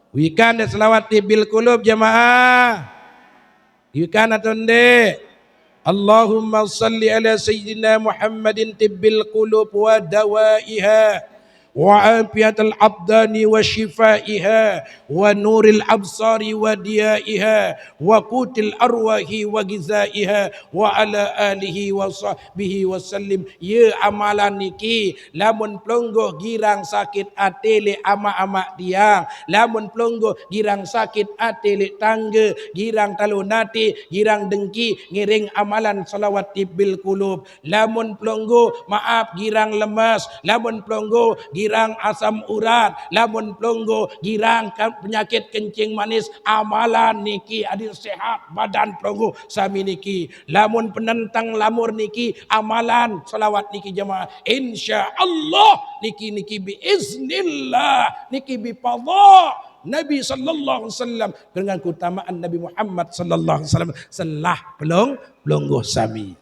Wikan dan selawat bil qulub jamaah. Wikan atau ndek? Allahumma salli ala sayyidina Muhammadin tibbil qulub wa dawaiha وعافية الأبدان وشفائها ونور الأبصار وديائها وقوت الأرواح وغذائها وعلى آله وصحبه وسلم. Ya amalan niki lamun plonggo girang sakit ate le ama-ama tiang, lamun plonggo girang sakit ate le tangga, girang talunati, girang dengki ngiring amalan salawat tibil qulub. Lamun plonggo maaf girang lemas, lamun plonggo girang asam urat, lamun plonggo girang penyakit kencing manis, amalan niki adil sehat badan plonggo sami niki. Lamun penentang lamur niki amalan salawat niki jamaah, insyaallah niki biiznillah niki biqadha Nabi sallallahu alaihi wasallam dengan keutamaan Nabi Muhammad sallallahu alaihi wasallam selah pelonggo sami.